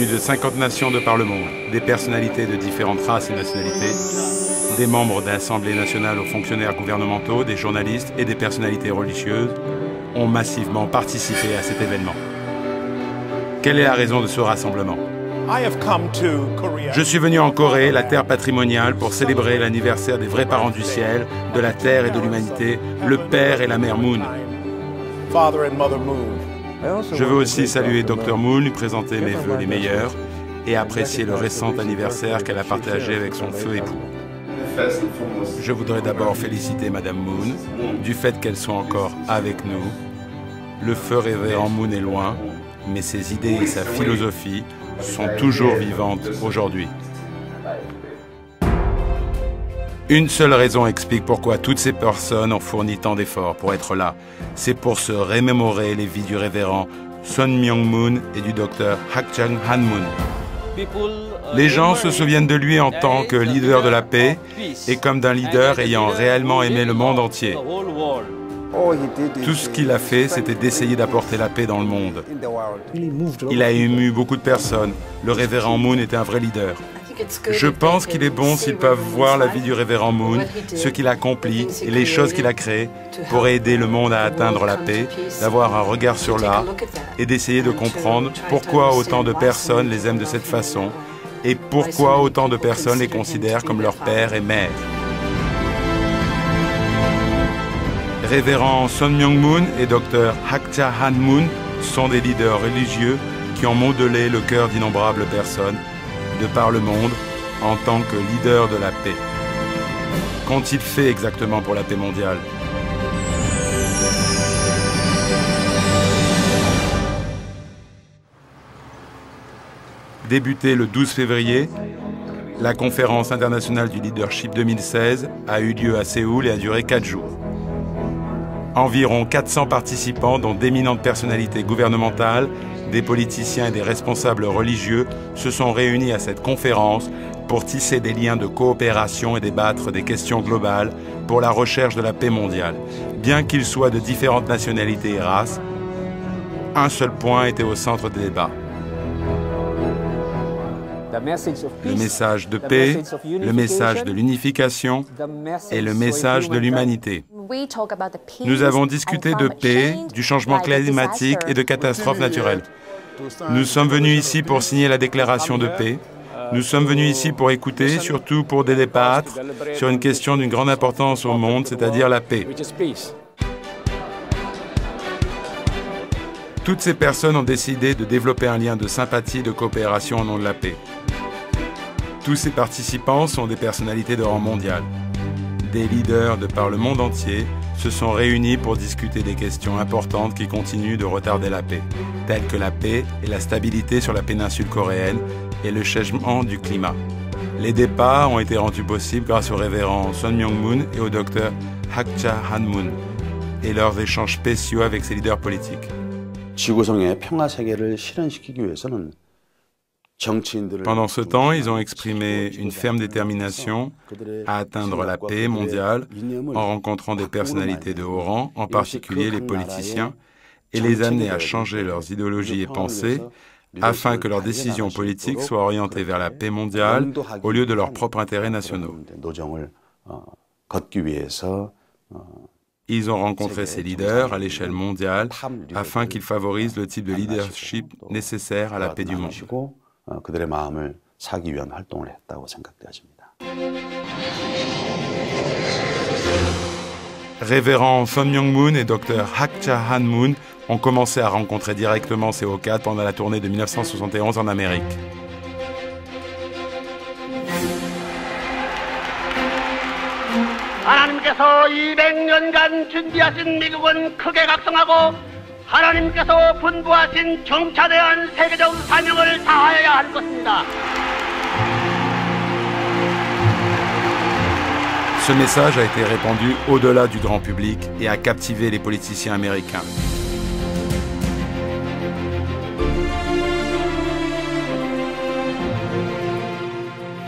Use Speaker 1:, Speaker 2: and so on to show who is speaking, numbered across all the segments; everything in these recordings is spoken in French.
Speaker 1: plus de 50 nations de par le monde, des personnalités de différentes races et nationalités, des membres d'assemblées nationales aux fonctionnaires gouvernementaux, des journalistes et des personnalités religieuses ont massivement participé à cet événement. Quelle est la raison de ce rassemblement? Je suis venu en Corée, la terre patrimoniale, pour célébrer l'anniversaire des vrais parents du ciel, de la terre et de l'humanité, le père et la mère Moon. Je veux aussi saluer Dr Moon, lui présenter mes vœux les meilleurs et apprécier le récent anniversaire qu'elle a partagé avec son feu époux. Je voudrais d'abord féliciter Madame Moon du fait qu'elle soit encore avec nous. Le feu révérend Moon est loin, mais ses idées et sa philosophie sont toujours vivantes aujourd'hui. Une seule raison explique pourquoi toutes ces personnes ont fourni tant d'efforts pour être là. C'est pour se remémorer les vies du révérend Sun Myung Moon et du docteur Hak Cha-han Moon. Les gens se souviennent de lui en tant que leader de la paix et comme d'un leader ayant réellement aimé le monde entier. Tout ce qu'il a fait, c'était d'essayer d'apporter la paix dans le monde. Il a ému beaucoup de personnes. Le révérend Moon était un vrai leader. Je pense qu'il est bon s'ils peuvent voir la vie du révérend Moon, ce qu'il a accompli et les choses qu'il a créées pour aider le monde à atteindre la paix, d'avoir un regard sur l'art et d'essayer de comprendre pourquoi autant de personnes les aiment de cette façon et pourquoi autant de personnes les considèrent comme leur père et mère. Révérend Sun Myung Moon et Dr Hak Cha-han Moon sont des leaders religieux qui ont modelé le cœur d'innombrables personnes de par le monde en tant que leader de la paix. Qu'ont-ils fait exactement pour la paix mondiale? Débutée le 12 février, la conférence internationale du leadership 2016 a eu lieu à Séoul et a duré 4 jours. Environ 400 participants, dont d'éminentes personnalités gouvernementales, des politiciens et des responsables religieux, se sont réunis à cette conférence pour tisser des liens de coopération et débattre des questions globales pour la recherche de la paix mondiale. Bien qu'ils soient de différentes nationalités et races, un seul point était au centre des débats. Le message de paix, le message de l'unification et le message de l'humanité. Nous avons discuté de paix, du changement climatique et de catastrophes naturelles. Nous sommes venus ici pour signer la déclaration de paix. Nous sommes venus ici pour écouter, surtout pour débattre sur une question d'une grande importance au monde, c'est-à-dire la paix. Toutes ces personnes ont décidé de développer un lien de sympathie et de coopération au nom de la paix. Tous ces participants sont des personnalités de rang mondial. Des leaders de par le monde entier se sont réunis pour discuter des questions importantes qui continuent de retarder la paix, telles que la paix et la stabilité sur la péninsule coréenne et le changement du climat. Les débats ont été rendus possibles grâce au révérend Sun Myung Moon et au docteur Hak Cha-han Moon et leurs échanges spéciaux avec ces leaders politiques. Pendant ce temps, ils ont exprimé une ferme détermination à atteindre la paix mondiale en rencontrant des personnalités de haut rang, en particulier les politiciens, et les amener à changer leurs idéologies et pensées afin que leurs décisions politiques soient orientées vers la paix mondiale au lieu de leurs propres intérêts nationaux. Ils ont rencontré ces leaders à l'échelle mondiale afin qu'ils favorisent le type de leadership nécessaire à la paix du monde. Révérend Sun Myung Moon et Dr Hak Cha-han Moon ont commencé à rencontrer directement ces hauts cadres pendant la tournée de 1971 en Amérique.
Speaker 2: 하나님께서 200년간 준비하신 미국은 크게 각성하고 하나님께서 분부하신 정차대한 세계적 사명을 다하여야 할 것입니다.
Speaker 1: Ce message a été répandu au-delà du grand public et a captivé les politiciens américains.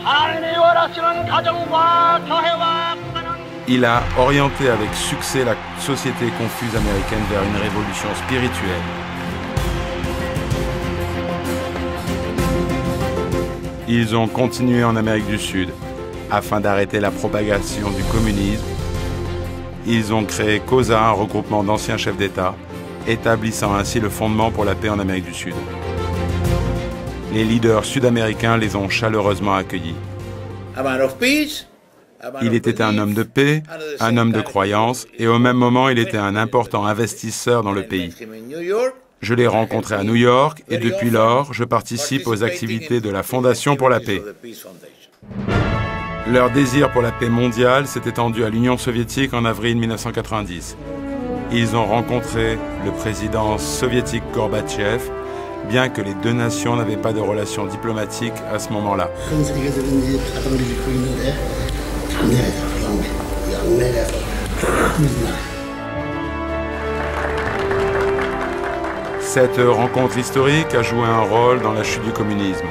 Speaker 2: 하나님이 원하시는 가정과 교회와
Speaker 1: Il a orienté avec succès la société confuse américaine vers une révolution spirituelle. Ils ont continué en Amérique du Sud afin d'arrêter la propagation du communisme. Ils ont créé COSA, un regroupement d'anciens chefs d'État, établissant ainsi le fondement pour la paix en Amérique du Sud. Les leaders sud-américains les ont chaleureusement accueillis. Il était un homme de paix, un homme de croyance, et au même moment, il était un important investisseur dans le pays. Je l'ai rencontré à New York, et depuis lors, je participe aux activités de la Fondation pour la paix. Leur désir pour la paix mondiale s'est étendu à l'Union soviétique en avril 1990. Ils ont rencontré le président soviétique Gorbatchev, bien que les deux nations n'avaient pas de relations diplomatiques à ce moment-là. Cette rencontre historique a joué un rôle dans la chute du communisme.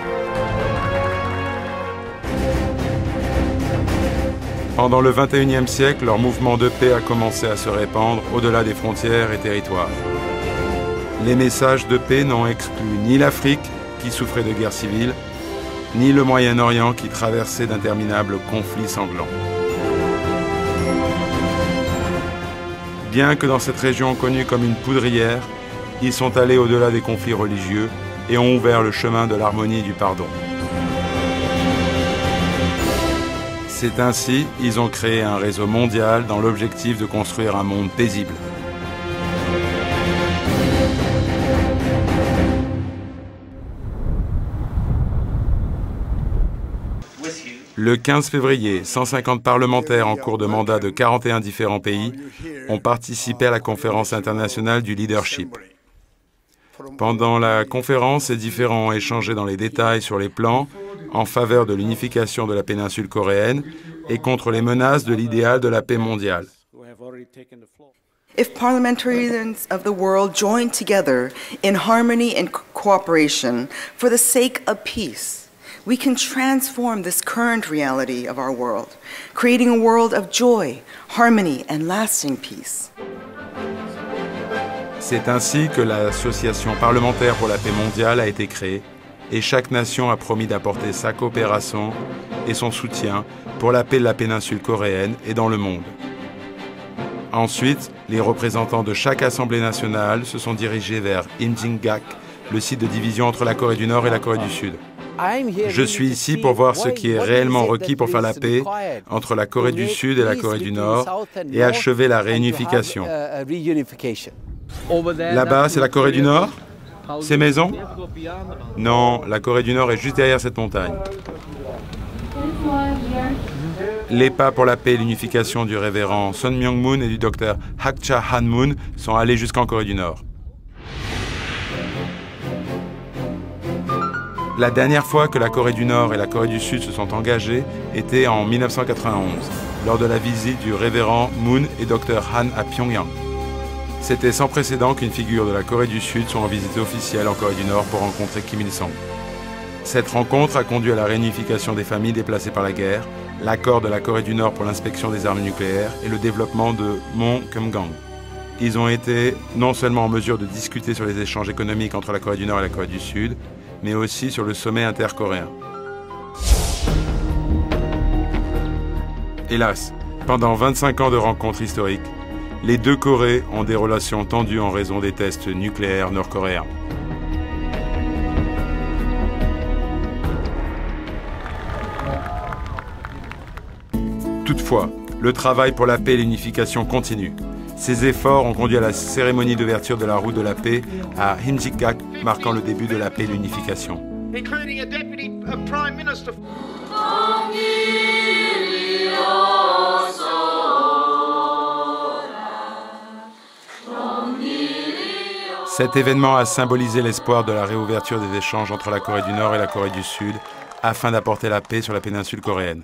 Speaker 1: Pendant le XXIe siècle, leur mouvement de paix a commencé à se répandre au-delà des frontières et territoires. Les messages de paix n'ont exclu ni l'Afrique, qui souffrait de guerre civile, ni le Moyen-Orient, qui traversait d'interminables conflits sanglants. Bien que dans cette région connue comme une poudrière, ils sont allés au-delà des conflits religieux et ont ouvert le chemin de l'harmonie et du pardon. C'est ainsi qu'ils ont créé un réseau mondial dans l'objectif de construire un monde paisible. Le 15 février, 150 parlementaires en cours de mandat de 41 différents pays ont participé à la conférence internationale du leadership. Pendant la conférence, ces différents ont échangé dans les détails sur les plans en faveur de l'unification de la péninsule coréenne et contre les menaces de l'idéal de la paix mondiale.
Speaker 3: If parliamentarians of the world join together in harmony and cooperation for the sake of peace, we can transform this current reality of our world, creating a world of joy, harmony, and lasting peace.
Speaker 1: C'est ainsi que l'Association parlementaire pour la paix mondiale a été créée et chaque nation a promis d'apporter sa coopération et son soutien pour la paix de la péninsule coréenne et dans le monde. Ensuite, les représentants de chaque Assemblée nationale se sont dirigés vers Imjinggak, le site de division entre la Corée du Nord et la Corée du Sud. Je suis ici pour voir ce qui est réellement requis pour faire la paix entre la Corée du Sud et la Corée du Nord et achever la réunification. Là-bas, c'est la Corée du Nord? Ces maisons? Non, la Corée du Nord est juste derrière cette montagne. Les pas pour la paix et l'unification du révérend Sun Myung-moon et du docteur Hak Cha Han-moon sont allés jusqu'en Corée du Nord. La dernière fois que la Corée du Nord et la Corée du Sud se sont engagés était en 1991, lors de la visite du révérend Moon et Dr Han à Pyongyang. C'était sans précédent qu'une figure de la Corée du Sud soit en visite officielle en Corée du Nord pour rencontrer Kim Il-sung. Cette rencontre a conduit à la réunification des familles déplacées par la guerre, l'accord de la Corée du Nord pour l'inspection des armes nucléaires et le développement de Mont Kumgang. Ils ont été non seulement en mesure de discuter sur les échanges économiques entre la Corée du Nord et la Corée du Sud, mais aussi sur le sommet intercoréen. Hélas, pendant 25 ans de rencontres historiques, les deux Corées ont des relations tendues en raison des tests nucléaires nord-coréens. Toutefois, le travail pour la paix et l'unification continue. Ces efforts ont conduit à la cérémonie d'ouverture de la route de la paix à Imjinggak, marquant le début de la paix et l'unification. Cet événement a symbolisé l'espoir de la réouverture des échanges entre la Corée du Nord et la Corée du Sud afin d'apporter la paix sur la péninsule coréenne.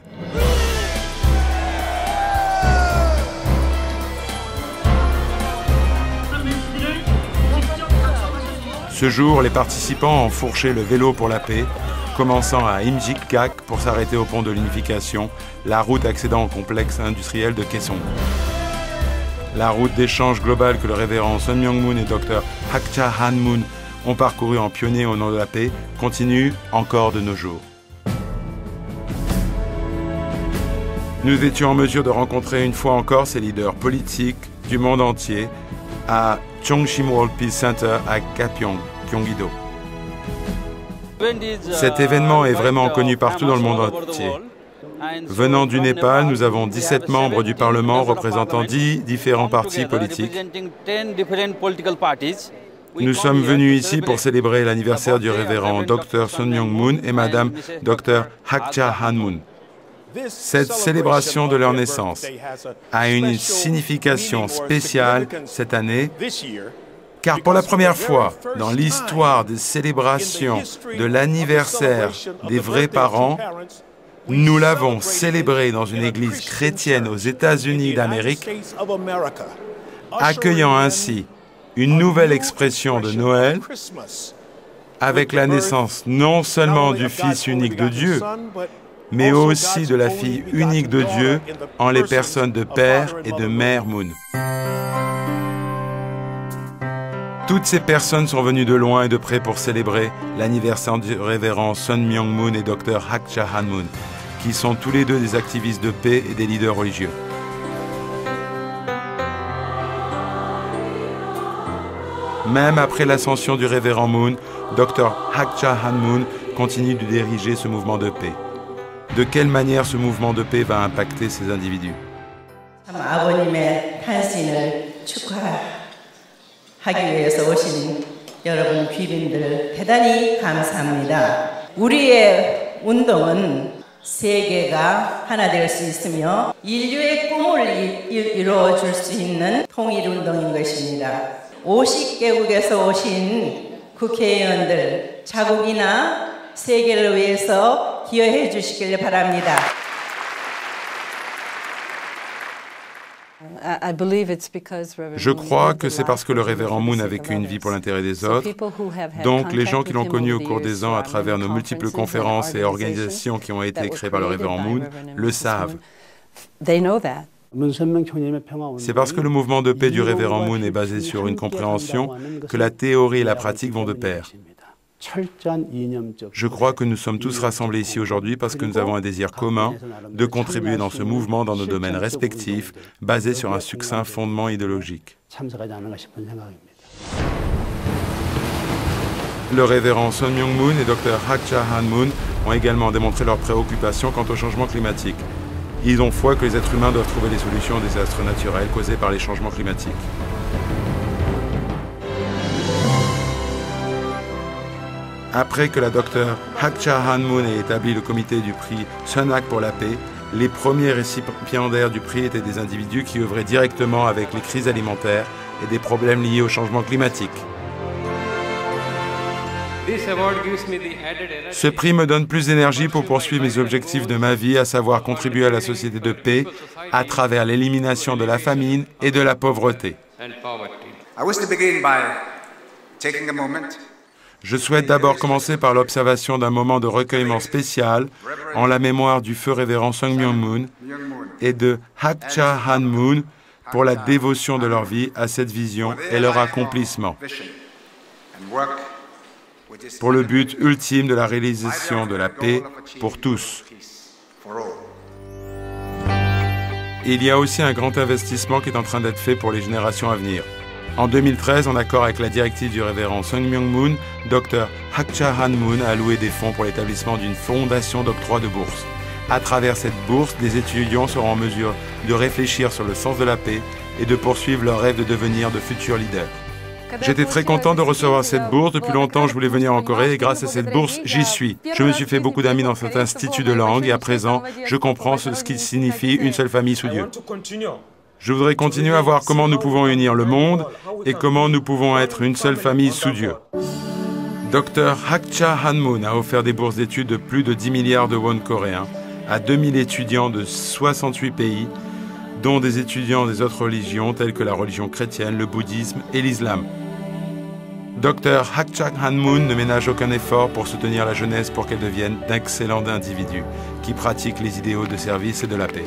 Speaker 1: Ce jour, les participants ont fourché le vélo pour la paix, commençant à Imjinggak pour s'arrêter au pont de l'unification, la route accédant au complexe industriel de Kaesong. La route d'échange globale que le révérend Sun Myung-moon et Dr Hak Cha Han-moon ont parcouru en pionnier au nom de la paix continue encore de nos jours. Nous étions en mesure de rencontrer une fois encore ces leaders politiques du monde entier à Chongshim World Peace Center à Gapyeong, Gyeonggi-do. Cet événement est vraiment connu partout dans le monde entier. Venant du Népal, nous avons 17 membres du Parlement représentant 10 différents partis politiques. Nous sommes venus ici pour célébrer l'anniversaire du révérend Dr Sun Myung Moon et Madame Dr Hakcha Han Moon. Cette célébration de leur naissance a une signification spéciale cette année, car pour la première fois dans l'histoire des célébrations de l'anniversaire des vrais parents, nous l'avons célébré dans une église chrétienne aux États-Unis d'Amérique, accueillant ainsi une nouvelle expression de Noël avec la naissance non seulement du Fils unique de Dieu, mais aussi de la fille unique de Dieu en les personnes de Père et de Mère Moon. Toutes ces personnes sont venues de loin et de près pour célébrer l'anniversaire du révérend Sun Myung Moon et Dr Hakcha Han Moon, qui sont tous les deux des activistes de paix et des leaders religieux. Même après l'ascension du révérend Moon, Dr Hakcha Han Moon continue de diriger ce mouvement de paix. De quelle manière ce mouvement de paix va impacter ces individus?
Speaker 4: 하기 위해서 오신 여러분 귀빈들 대단히 감사합니다. 우리의 운동은 세계가 하나 될 수 있으며 인류의 꿈을 이루어줄 수 있는 통일운동인 것입니다. 50개국에서 오신 국회의원들 자국이나 세계를 위해서 기여해 주시길 바랍니다.
Speaker 1: Je crois que c'est parce que le révérend Moon a vécu une vie pour l'intérêt des autres. Donc, les gens qui l'ont connu au cours des ans à travers nos multiples conférences et organisations qui ont été créées par le révérend Moon le savent. C'est parce que le mouvement de paix du révérend Moon est basé sur une compréhension que la théorie et la pratique vont de pair. Je crois que nous sommes tous rassemblés ici aujourd'hui parce que nous avons un désir commun de contribuer dans ce mouvement dans nos domaines respectifs, basé sur un succinct fondement idéologique. Le révérend Sun Myung Moon et Dr Hakcha Han Moon ont également démontré leur préoccupation quant au changement climatique. Ils ont foi que les êtres humains doivent trouver des solutions aux désastres naturels causés par les changements climatiques. Après que la Dr Hakcha Han Moon ait établi le comité du prix Sunak pour la paix, les premiers récipiendaires du prix étaient des individus qui œuvraient directement avec les crises alimentaires et des problèmes liés au changement climatique. Ce prix me donne plus d'énergie pour poursuivre mes objectifs de ma vie, à savoir contribuer à la société de paix à travers l'élimination de la famine et de la pauvreté. Je souhaite d'abord commencer par l'observation d'un moment de recueillement spécial en la mémoire du feu révérend Sun Myung Moon et de Hakcha Han Moon pour la dévotion de leur vie à cette vision et leur accomplissement, pour le but ultime de la réalisation de la paix pour tous. Il y a aussi un grand investissement qui est en train d'être fait pour les générations à venir. En 2013, en accord avec la directive du révérend Sun Myung Moon, Dr Hakcha Han Moon a alloué des fonds pour l'établissement d'une fondation d'octroi de bourse. À travers cette bourse, des étudiants seront en mesure de réfléchir sur le sens de la paix et de poursuivre leur rêve de devenir de futurs leaders. J'étais très content de recevoir cette bourse. Depuis longtemps, je voulais venir en Corée et grâce à cette bourse, j'y suis. Je me suis fait beaucoup d'amis dans cet institut de langue et à présent, je comprends ce qui signifie une seule famille sous Dieu. Je voudrais continuer à voir comment nous pouvons unir le monde et comment nous pouvons être une seule famille sous Dieu. Dr Hakcha Han Moon a offert des bourses d'études de plus de 10 milliards de won coréens à 2000 étudiants de 68 pays, dont des étudiants des autres religions telles que la religion chrétienne, le bouddhisme et l'islam. Dr Hakcha Han Moon ne ménage aucun effort pour soutenir la jeunesse pour qu'elle devienne d'excellents individus qui pratiquent les idéaux de service et de la paix.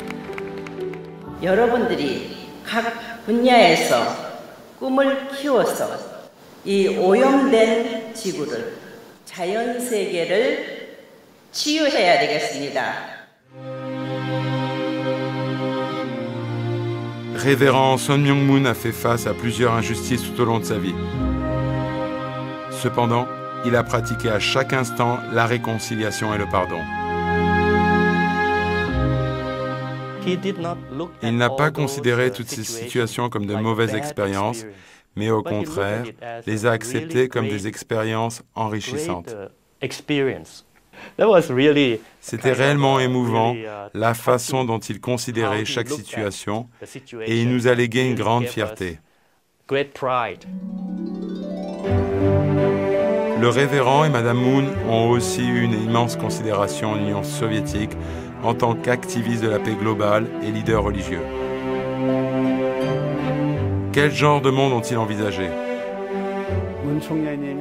Speaker 4: 여러분들이 각 분야에서 꿈을 키워서 이 오염된 지구를, 자연 세계를 치유해야 되겠습니다.
Speaker 1: Révérend Sun Myung Moon a fait face à plusieurs injustices tout au long de sa vie. Cependant, il a pratiqué à chaque instant la réconciliation et le pardon. Il n'a pas considéré toutes ces situations comme de mauvaises expériences, mais au contraire, les a acceptées comme des expériences enrichissantes. C'était réellement émouvant, la façon dont il considérait chaque situation, et il nous a légué une grande fierté. Le révérend et Madame Moon ont aussi eu une immense considération en Union soviétique en tant qu'activistes de la paix globale et leaders religieux. Quel genre de monde ont-ils envisagé?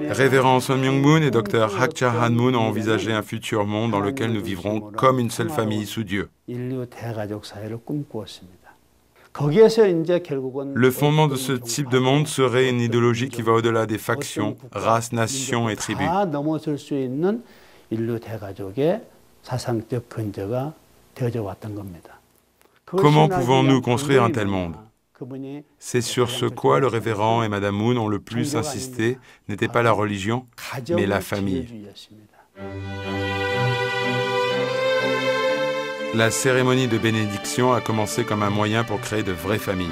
Speaker 1: Révérend Sun Myung Moon et Dr Hak Cha Han Moon ont envisagé un futur monde dans lequel nous vivrons comme une seule famille sous Dieu. Le fondement de ce type de monde serait une idéologie qui va au-delà des factions, races, nations et tribus. Comment pouvons-nous construire un tel monde? C'est sur ce quoi le révérend et Madame Moon ont le plus insisté, n'était pas la religion, mais la famille. La cérémonie de bénédiction a commencé comme un moyen pour créer de vraies familles.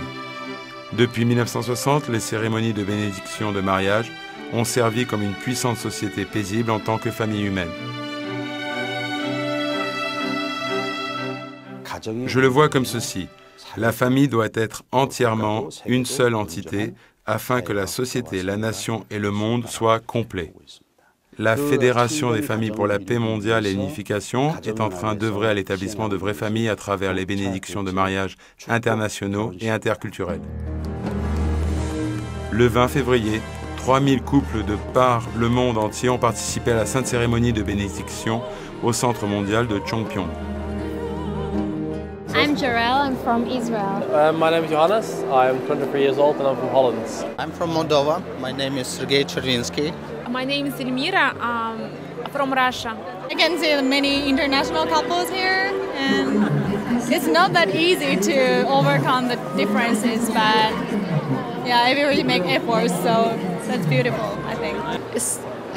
Speaker 1: Depuis 1960, les cérémonies de bénédiction de mariage ont servi comme une puissante société paisible en tant que famille humaine. Je le vois comme ceci. La famille doit être entièrement une seule entité afin que la société, la nation et le monde soient complets. La Fédération des familles pour la paix mondiale et l'unification est en train d'œuvrer à l'établissement de vraies familles à travers les bénédictions de mariage internationaux et interculturels. Le 20 février, 3000 couples de par le monde entier ont participé à la sainte cérémonie de bénédiction au Centre mondial de Chongpyong.
Speaker 5: I'm Jarell, I'm from Israel.
Speaker 6: My name is Johannes, I'm 23 years old and I'm from Holland.
Speaker 7: I'm from Moldova, my name is Sergei Chervinsky.
Speaker 8: My name is Elmira, from Russia.
Speaker 5: I can see many international couples here, and it's not that easy to overcome the differences, but yeah, everybody make efforts, so that's beautiful, I think.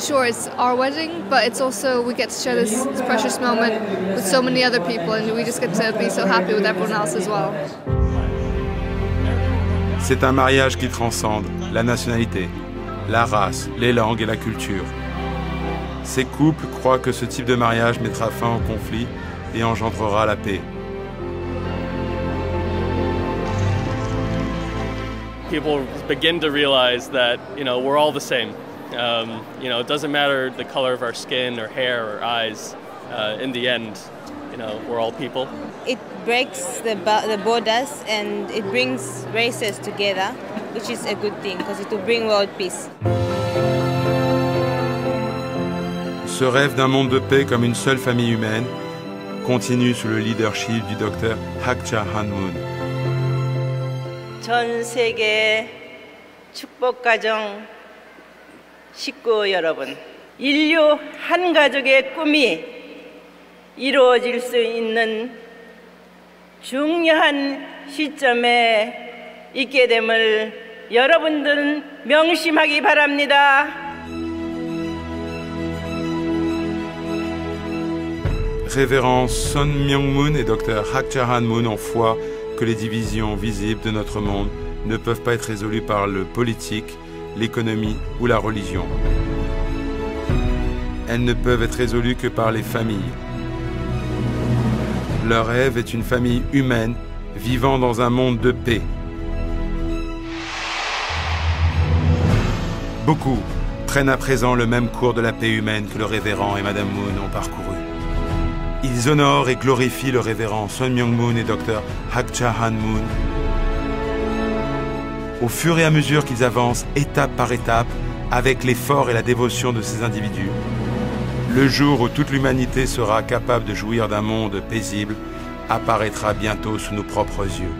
Speaker 9: Sure, it's our wedding, but it's also we get to share this precious moment with so many other people, and we just get to be so happy with everyone else as well.
Speaker 1: C'est un mariage qui transcende la nationalité, la race, les langues et la culture. Ces couples croient que ce type de mariage mettra fin au conflit et engendrera la paix.
Speaker 6: People begin to realize that, we're all the same. It doesn't matter the color of our skin or hair or eyes. In the end, we're all people.
Speaker 10: It breaks the borders and it brings races together, which is a good thing because it will bring world peace.
Speaker 1: Ce rêve d'un monde de paix comme une seule famille humaine continue sous le leadership du docteur Hak Cha Han Moon.
Speaker 4: 전 세계 축복가정 식구 여러분, 인류 한 가족의 꿈이 이루어질 수 있는 중요한 시점에 있게 됨을 여러분들은 명심하기 바랍니다.
Speaker 1: Révérend Sun Myung Moon et Dr Hak Cha Han Moon ont foi que les divisions visibles de notre monde ne peuvent pas être résolues par le politique, l'économie ou la religion. Elles ne peuvent être résolues que par les familles. Leur rêve est une famille humaine vivant dans un monde de paix. Beaucoup prennent à présent le même cours de la paix humaine que le révérend et Madame Moon ont parcouru. Ils honorent et glorifient le révérend Sun Myung Moon et Dr Hak Cha Han Moon. Au fur et à mesure qu'ils avancent, étape par étape, avec l'effort et la dévotion de ces individus, le jour où toute l'humanité sera capable de jouir d'un monde paisible apparaîtra bientôt sous nos propres yeux.